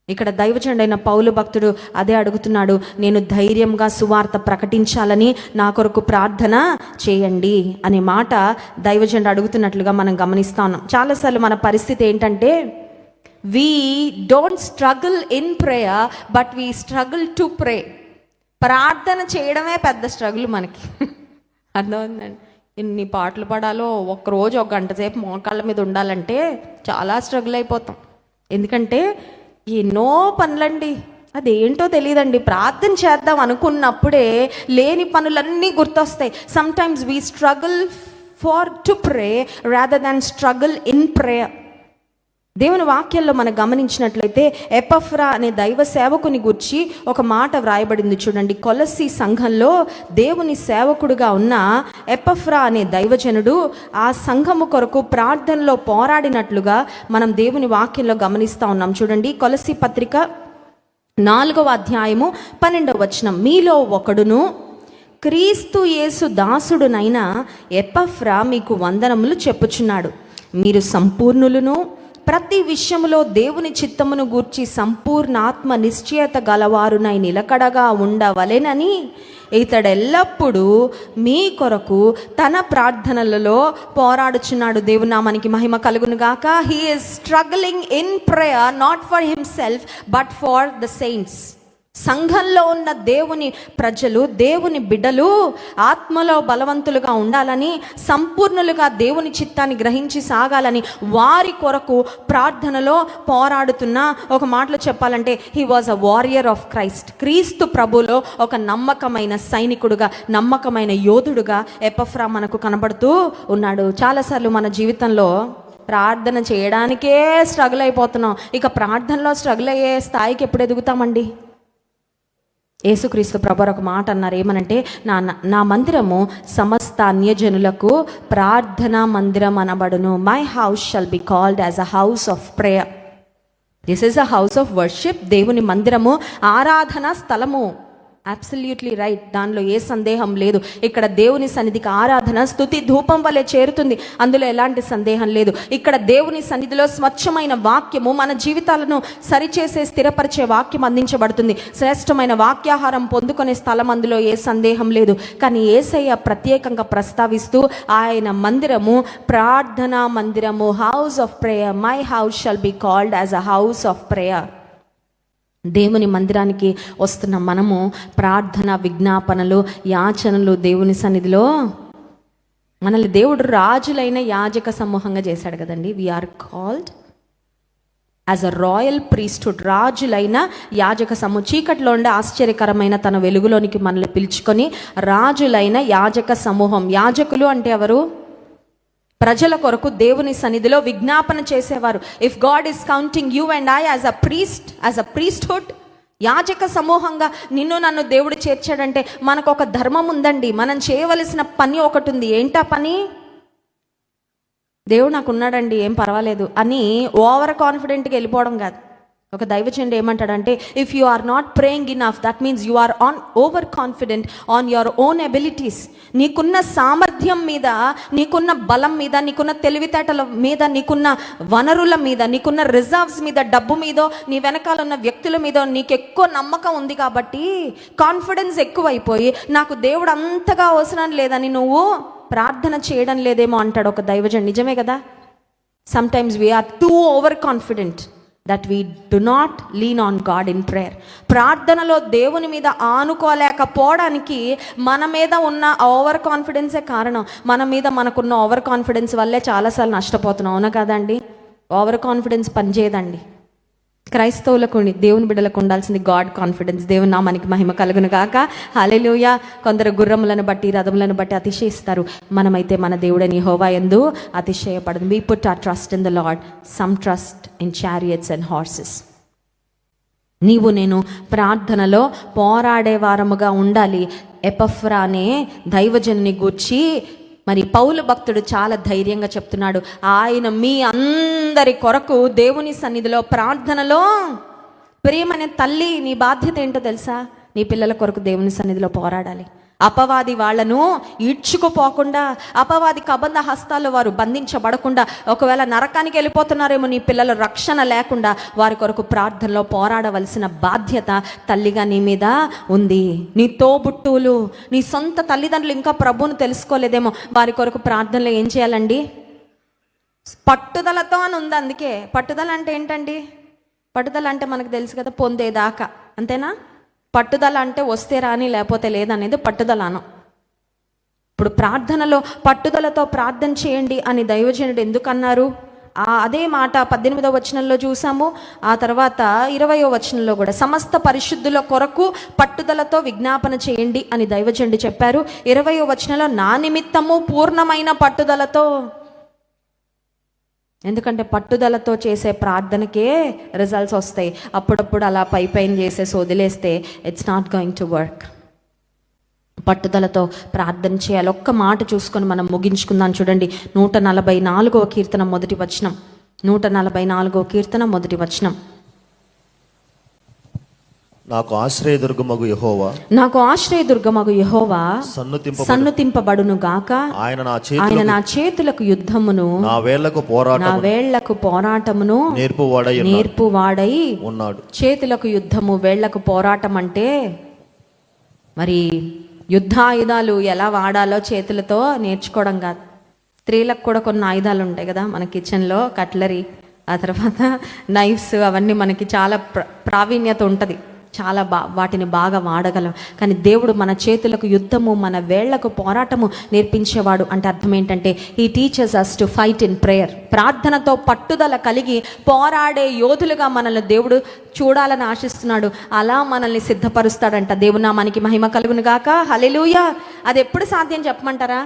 ఇక్కడ దైవజనుడైన పౌలు భక్తుడు అదే అడుగుతున్నాడు, నేను ధైర్యంగా సువార్త ప్రకటించాలని నా కొరకు ప్రార్థన చేయండి అనే మాట దైవజనుడు అడుగుతున్నట్లుగా మనం గమనిస్తా ఉన్నాం. చాలాసార్లు మన పరిస్థితి ఏంటంటే, we don't struggle in prayer but we struggle to pray. ప్రార్థన చేయడమే పెద్ద స్ట్రగుల్ మనకి. అర్థమవుతుందండి. ఎన్ని పాటలు పాడాలో, ఒక్కరోజు 1 గంట సేపు మోకాళ్ళ మీద ఉండాలంటే చాలా స్ట్రగుల్ అయిపోతాం. ఎందుకంటే ఎన్నో పనులండి, అదేంటో తెలియదండి. ప్రార్థన చేద్దాం అనుకున్నప్పుడే లేని పనులన్నీ గుర్తొస్తాయి. Sometimes we struggle far to pray rather than struggle in prayer. దేవుని వాక్యంలో మనం గమనించినట్లయితే ఎపఫ్రా అనే దైవ సేవకుని గురించి ఒక మాట వ్రాయబడింది చూడండి. కొలస్సీ సంఘంలో దేవుని సేవకుడుగా ఉన్న ఎపఫ్రా అనే దైవజనుడు ఆ సంఘము కొరకు ప్రార్థనలో పోరాడినట్లుగా మనం దేవుని వాక్యంలో గమనిస్తూ ఉన్నాం. చూడండి, కొలస్సీ పత్రిక 4వ అధ్యాయము 12వ వచనం. మీలో ఒకడును క్రీస్తు యేసు దాసుడునైన ఎపఫ్రా మీకు వందనములు చెప్పుచున్నాడు. మీరు సంపూర్ణులను, ప్రతి విషయములో దేవుని చిత్తమును గూర్చి సంపూర్ణాత్మ నిశ్చయత గలవారునై నిలకడగా ఉండవలెనని ఇతడెల్లప్పుడూ మీ కొరకు తన ప్రార్థనలలో పోరాడుచున్నాడు. దేవుని నామానికి మహిమ కలుగును గాక. He is struggling in prayer not for himself but for the saints. సంఘంలో ఉన్న దేవుని ప్రజలు, దేవుని బిడ్డలు ఆత్మలో బలవంతులుగా ఉండాలని, సంపూర్ణులుగా దేవుని చిత్తాన్ని గ్రహించి సాగాలని వారి కొరకు ప్రార్థనలో పోరాడుతున్న, ఒక మాటలో చెప్పాలంటే he was a warrior of Christ. క్రీస్తు ప్రభులో ఒక నమ్మకమైన సైనికుడుగా, నమ్మకమైన యోధుడుగా ఎపఫ్రా మనకు కనబడుతూ ఉన్నాడు. చాలాసార్లు మన జీవితంలో ప్రార్థన చేయడానికే స్ట్రగుల్ అయిపోతున్నాం. ఇక ప్రార్థనలో స్ట్రగుల్ అయ్యే స్థాయికి ఎప్పుడు ఎదుగుతామండి? యేసుక్రీస్తు ప్రభు ఒక మాట అన్నారు, ఏమనంటే, నా మందిరము సమస్త అన్యజనులకు ప్రార్థనా మందిరం అనబడును. My house shall be called as a house of prayer. This is a house of worship. దేవుని మందిరము ఆరాధనా స్థలము. అబ్సల్యూట్లీ రైట్, దానిలో ఏ సందేహం లేదు. ఇక్కడ దేవుని సన్నిధికి ఆరాధన, స్తుతి, ధూపం వలె చేరుతుంది, అందులో ఎలాంటి సందేహం లేదు. ఇక్కడ దేవుని సన్నిధిలో స్వచ్ఛమైన వాక్యము, మన జీవితాలను సరిచేసే, స్థిరపరిచే వాక్యం అందించబడుతుంది. శ్రేష్టమైన వాక్యాహారం పొందుకునే స్థలం, అందులో ఏ సందేహం లేదు. కానీ యేసయ్య ప్రత్యేకంగా ప్రస్తావిస్తూ ఆయన మందిరము ప్రార్థనా మందిరము, house of prayer. My house shall be called as a house of prayer. దేవుని మందిరానికి వస్తున్న మనము ప్రార్థన, విజ్ఞాపనలు, యాచనలు దేవుని సన్నిధిలో, మనల్ని దేవుడు రాజులైన యాజక సమూహంగా చేశాడు కదండి. We are called as a royal priesthood. రాజులైన యాజక సమూహం. చీకట్లో ఉండే ఆశ్చర్యకరమైన తన వెలుగులోనికి మనల్ని పిలుచుకొని రాజులైన యాజక సమూహం. యాజకులు అంటే ఎవరు? ప్రజల కొరకు దేవుని సన్నిధిలో విజ్ఞాపన చేసేవారు. If God is counting you and I as a priest, as a priesthood, యాజక సమూహంగా నిన్ను నన్ను దేవుడు చేర్చాడంటే మనకు ఒక ధర్మం ఉందండి. మనం చేయవలసిన పని ఒకటి ఉంది. ఏంటా పని? దేవుడు నాకు ఉన్నాడండి, ఏం పర్వాలేదు అని ఓవర్ కాన్ఫిడెంట్గా వెళ్ళిపోవడం కాదు. ఒక దైవజనుడు ఏమంటాడంటే, if you are not praying enough, that means you are over confident on your own abilities. నీకున్న సామర్థ్యం మీద, నీకున్న బలం మీద, నీకున్న తెలివితేటల మీద, నీకున్న వనరుల మీద, నీకున్న రిజర్వ్స్ మీద, డబ్బు మీద, నీ వెనకాల ఉన్న వ్యక్తుల మీద నీకు ఎక్కువ నమ్మకం ఉంది కాబట్టి కాన్ఫిడెన్స్ ఎక్కువైపోయి నాకు దేవుడు అంతగా అవసరం లేదని నువ్వు ప్రార్థన చేయడం లేదేమో అంటాడు ఒక దైవజనుడు. నిజమే కదా? Sometimes we are too over confident that we do not lean on God in prayer. ప్రార్థనలో దేవుని మీద ఆనుకోలేకపోవడానికి మన మీద ఉన్న ఓవర్ కాన్ఫిడెన్సే కారణం. మన మీద మనకున్న ఓవర్ కాన్ఫిడెన్స్ వల్లే చాలాసార్లు నష్టపోతున్నాం. అవునా కదండి? ఓవర్ కాన్ఫిడెన్స్ పనిచేయదండి. క్రైస్తవులకు, దేవుని బిడ్డలకు ఉండాల్సింది గాడ్ కాన్ఫిడెన్స్. దేవుని నామానికి మహిమ కలుగును గాక. హల్లెలూయా. కొందరు గుర్రములను బట్టి, రథములను బట్టి అతిశయిస్తారు. మనమైతే మన దేవుడని యెహోవా యందు అతిశయపడదు. We put our trust in the Lord. Some trust in chariots and horses. నీవు నేను ప్రార్థనలో పోరాడే వారముగా ఉండాలి. ఎపఫ్రా అనే దైవజనుని గూర్చి మరి పౌలు భక్తుడు చాలా ధైర్యంగా చెప్తున్నాడు, ఆయన మీ అందరి కొరకు దేవుని సన్నిధిలో ప్రార్థనలో, ప్రియమైన తల్లి నీ బాధ్యత ఏంటో తెలుసా? నీ పిల్లల కొరకు దేవుని సన్నిధిలో పోరాడాలి. అపవాది వాళ్లను ఈడ్చుకుపోకుండా, అపవాది కబంధ హస్తాల్లో వారు బంధించబడకుండా, ఒకవేళ నరకానికి వెళ్ళిపోతున్నారేమో నీ పిల్లల రక్షణ లేకుండా, వారి కొరకు ప్రార్థనలో పోరాడవలసిన బాధ్యత తల్లిగా నీ మీద ఉంది. నీ తోబుట్టువులు, నీ సొంత తల్లిదండ్రులు ఇంకా ప్రభువును తెలుసుకోలేదేమో, వారి కొరకు ప్రార్థనలో ఏం చేయాలండి? పట్టుదలతో అని ఉంది. అందుకే పట్టుదల అంటే ఏంటండి? పట్టుదల అంటే మనకు తెలుసు కదా, పొందేదాకా, అంతేనా? పట్టుదల అంటే వస్తే రాని లేకపోతే లేదనేది పట్టుదలను. ఇప్పుడు ప్రార్థనలో పట్టుదలతో ప్రార్థన చేయండి అని దైవజనుడు ఎందుకన్నారు? అదే మాట 18వ వచనంలో చూసాము. ఆ తర్వాత 20వ వచనంలో కూడా సమస్త పరిశుద్ధుల కొరకు పట్టుదలతో విజ్ఞాపన చేయండి అని దైవజనుడు చెప్పారు. 20వ వచనంలో నా నిమిత్తము పూర్ణమైన పట్టుదలతో. ఎందుకంటే పట్టుదలతో చేసే ప్రార్థనకే రిజల్ట్స్ వస్తాయి. అప్పుడప్పుడు అలా పైన చేసేసి వదిలేస్తే it's not going to work. పట్టుదలతో ప్రార్థన చేయాలి. ఒక్క మాట చూసుకొని మనం ముగించుకుందాం. చూడండి, 144వ కీర్తన మొదటి వచనం. 144వ కీర్తన మొదటి వచనం. నాకు ఆశ్రయదుర్గమగు యెహోవా, నాకు ఆశ్రయదుర్గమగు యెహోవా సన్నుతింపబడును గాక. ఆయన నా చేతులకు యుద్ధమును, నా వేళ్లకు పోరాటమును నేర్పువాడై ఉన్నాడు. చేతులకు యుద్ధము, వేళ్లకు పోరాటం అంటే మరి యుద్ధాయుధాలు ఎలా వాడాలో చేతులతో నేర్చుకోవడం కాదు. స్త్రీలకు కూడా కొన్ని ఆయుధాలు ఉంటాయి కదా మన కిచెన్లో, కట్లరీ, ఆ తర్వాత నైఫ్స్, అవన్నీ మనకి చాలా ప్రావీణ్యత ఉంటుంది. చాలా వాటిని బాగా వాడగలం. కానీ దేవుడు మన చేతులకు యుద్ధము, మన వేళ్లకు పోరాటము నేర్పించేవాడు. అంటే అర్థం ఏంటంటే, he teachers us to fight in prayer. ప్రార్థనతో పట్టుదల కలిగి పోరాడే యోధులుగా మనల్ని దేవుడు చూడాలని ఆశిస్తున్నాడు. అలా మనల్ని సిద్ధపరుస్తాడంట. దేవుని నామానికి మహిమ కలుగును గాక. హల్లెలూయా. అది ఎప్పుడు సాధ్యం చెప్పమంటారా?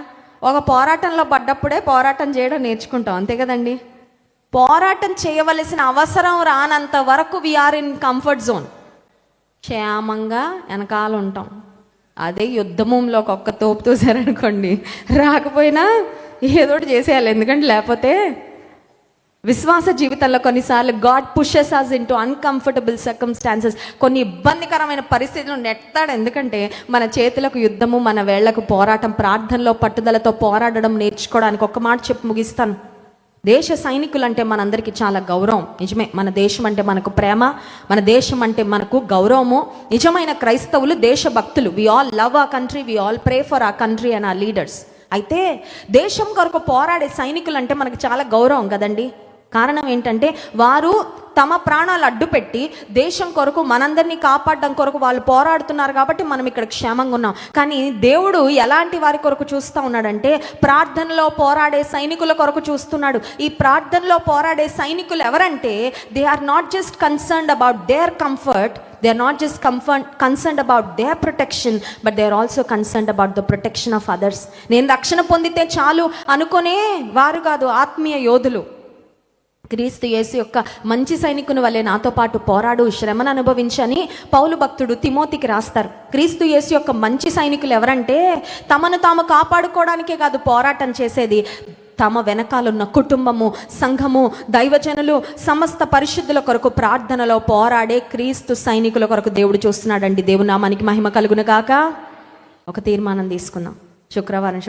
ఒక పోరాటంలో పడ్డప్పుడే పోరాటం చేయడం నేర్చుకుంటాం, అంతే కదండి. పోరాటం చేయవలసిన అవసరం రానంత వరకు వీఆర్ ఇన్ కంఫర్ట్ జోన్, క్షేమంగా వెనకాల ఉంటాం. అదే యుద్ధభూమిలోకి ఒక్క తోపు తోసారనుకోండి, రాకపోయినా ఏదోటి చేసేయాలి. ఎందుకంటే లేకపోతే విశ్వాస జీవితంలో కొన్నిసార్లు God pushes us into uncomfortable circumstances. కొన్ని ఇబ్బందికరమైన పరిస్థితులు నెట్టాడు. ఎందుకంటే మన చేతులకు యుద్ధము, మన వేళ్లకు పోరాటం. ప్రార్థనలో పట్టుదలతో పోరాడడం నేర్చుకోవడానికి ఒక్క మాట చెప్పి ముగిస్తాను. దేశ సైనికులు అంటే మనందరికీ చాలా గౌరవం, నిజమే. మన దేశం అంటే మనకు ప్రేమ, మన దేశం అంటే మనకు గౌరవము. నిజమైన క్రైస్తవులు దేశభక్తులు. We all love our country, we all pray for our country and our leaders. అయితే దేశం కొరకు పోరాడే సైనికులు అంటే మనకు చాలా గౌరవం కదండి. కారణం ఏంటంటే వారు తమ ప్రాణాలు అడ్డుపెట్టి దేశం కొరకు, మనందరినీ కాపాడడం కొరకు వాళ్ళు పోరాడుతున్నారు. కాబట్టి మనం ఇక్కడ క్షేమంగా ఉన్నాం. కానీ దేవుడు ఎలాంటి వారి కొరకు చూస్తూ ఉన్నాడంటే, ప్రార్థనలో పోరాడే సైనికుల కొరకు చూస్తున్నాడు. ఈ ప్రార్థనలో పోరాడే సైనికులు ఎవరంటే, they are not just concerned about their comfort, they are not just concerned about their protection, but they are also concerned about the protection of others. నేను రక్షణ పొందితే చాలు అనుకునే వారు కాదు ఆత్మీయ యోధులు. క్రీస్తు యేసు యొక్క మంచి సైనికుని వల్లే నాతో పాటు పోరాడు, శ్రమను అనుభవించని పౌలు భక్తుడు తిమోతికి రాస్తారు. క్రీస్తు యేసు యొక్క మంచి సైనికులు ఎవరంటే, తమను తాము కాపాడుకోవడానికే కాదు పోరాటం చేసేది, తమ వెనకాలన్న కుటుంబము, సంఘము, దైవజనులు, సమస్త పరిశుద్ధుల కొరకు ప్రార్థనలో పోరాడే క్రీస్తు సైనికుల కొరకు దేవుడు చూస్తున్నాడండి. దేవుని నామానికి మహిమ కలుగును గాక. ఒక తీర్మానం తీసుకుందాం. శుక్రవారం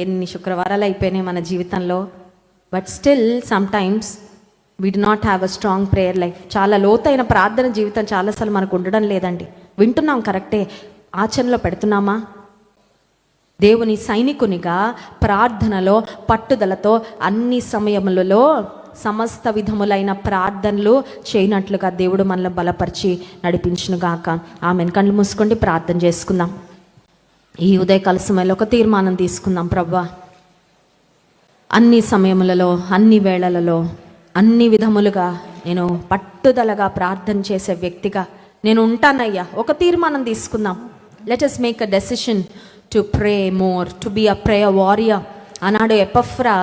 ఎన్ని శుక్రవారాలు అయిపోయినాయి మన జీవితంలో. But still sometimes we do not have a strong prayer life. చాలా లోతైన ప్రార్థన జీవితం చాలాసార్లు మనకు ఉండడం లేదండి. వింటున్నాం కరెక్టే, ఆచరణలో పెడుతున్నామా? దేవుని సైనికునిగా ప్రార్థనలో పట్టుదలతో అన్ని సమయములలో సమస్త విధములైన ప్రార్థనలు చేయనట్లుగా దేవుడు మనల్ని బలపరిచి నడిపించునుగాక. ఆమెను. కళ్ళు మూసుకోండి, ప్రార్థన చేసుకుందాం. ఈ ఉదయకాల సమయంలో ఒక తీర్మానం తీసుకుందాం. ప్రభువా, అన్ని సమయములలో, అన్ని వేళలలో, అన్ని విధములుగా నేను పట్టుదలగా ప్రార్థన చేసే వ్యక్తిగా నేను ఉంటానయ్యా. ఒక తీర్మానం తీసుకుందాం. Let us make a decision to pray more, to be a prayer warrior. ఆనాడు ఎపఫ్రా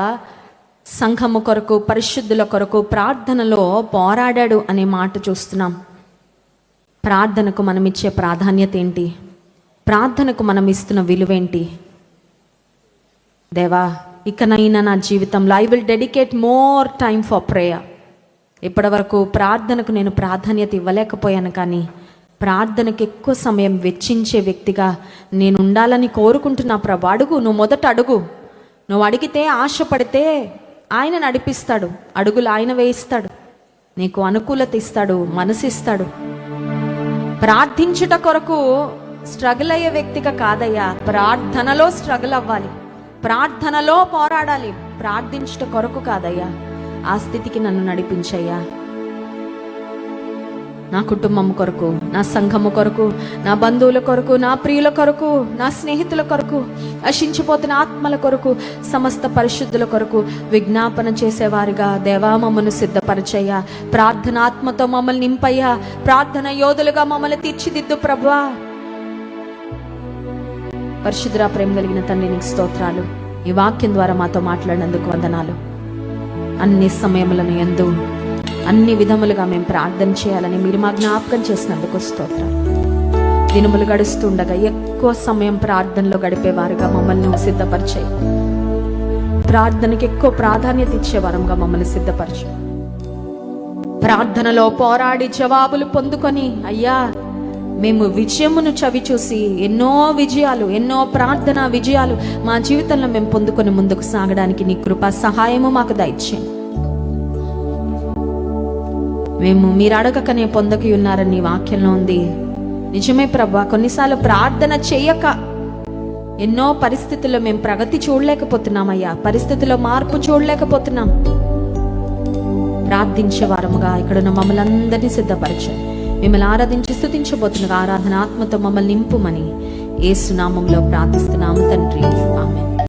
సంఘము కొరకు, పరిశుద్ధుల కొరకు ప్రార్థనలో పోరాడాడు అనే మాట చూస్తున్నాం. ప్రార్థనకు మనం ఇచ్చే ప్రాధాన్యత ఏంటి? ప్రార్థనకు మనం ఇస్తున్న విలువేంటి? దేవా, ఇకనైనా నా జీవితంలో I will dedicate more time for prayer. ఇప్పటి వరకు ప్రార్థనకు నేను ప్రాధాన్యత ఇవ్వలేకపోయాను, కానీ ప్రార్థనకు ఎక్కువ సమయం వెచ్చించే వ్యక్తిగా నేను ఉండాలని కోరుకుంటున్నా ప్రభు. అడుగు, నువ్వు మొదట అడుగు. నువ్వు అడిగితే, ఆశపడితే ఆయన నడిపిస్తాడు, అడుగులు ఆయన వేయిస్తాడు, నీకు అనుకూలత ఇస్తాడు, మనసిస్తాడు. ప్రార్థించుట కొరకు స్ట్రగుల్ అయ్యే వ్యక్తిగా కాదయ్యా, ప్రార్థనలో స్ట్రగుల్ అవ్వాలి, ప్రార్థనలో పోరాడాలి, ప్రార్థించుట కొరకు కాదయ్యా. ఆ స్థితికి నన్ను నడిపించయ్యా. నా కుటుంబం కొరకు, నా సంఘము కొరకు, నా బంధువుల కొరకు, నా ప్రియుల కొరకు, నా స్నేహితుల కొరకు, నశించిపోతున్న ఆత్మల కొరకు, సమస్త పరిశుద్ధుల కొరకు విజ్ఞాపన చేసేవారిగా దేవా మమ్మల్ని సిద్ధపరచయ్యా. ప్రార్థనాత్మతో మమ్మల్ని నింపయ్యా. ప్రార్థన యోధులుగా మమ్మల్ని తీర్చిదిద్దు ప్రభువా. పరిశుద్ధ ప్రేమ కలిగిన తండ్రి, నీకు స్తోత్రాలు. ఈ వాక్యం ద్వారా మాతో మాట్లాడినందుకు వందనాలు. అన్ని సమయములను యందు అన్ని విధములుగా మేము ప్రార్థన చేయాలని మీరు మా జ్ఞాపకం చేసినందుకు స్తోత్రాలు. దినములు గడుస్తుండగా ఎక్కువ సమయం ప్రార్థనలో గడిపేవారుగా మమ్మల్ని సిద్ధపరిచాయి. ప్రార్థనకి ఎక్కువ ప్రాధాన్యత ఇచ్చేవారంగా మమ్మల్ని సిద్ధపరచు. ప్రార్థనలో పోరాడి జవాబులు పొందుకొని అయ్యా, మేము విజయమును చవి చూసి ఎన్నో విజయాలు, ఎన్నో ప్రార్థన విజయాలు మా జీవితంలో మేము పొందుకొని ముందుకు సాగడానికి నీ కృపా సహాయము మాకు దయచేయండి. మేము మీరు అడగకనే పొందకి ఉన్నారని నీ వాక్యంలో ఉంది. నిజమే ప్రభా, కొన్నిసార్లు ప్రార్థన చేయక ఎన్నో పరిస్థితుల్లో మేము ప్రగతి చూడలేకపోతున్నామయ్యా, పరిస్థితుల్లో మార్పు చూడలేకపోతున్నాం. ప్రార్థించే వారముగా ఇక్కడున్న మమ్మల్ని అందరినీ సిద్ధపరచండి. మిమ్మల్ని ఆరాధించి స్తుతించబోతున్న ఆరాధన ఆత్మతో మమ్మల్ని నింపుమని యేసు నామములో ప్రార్థిస్తున్నాము తండ్రి, ఆమేన్.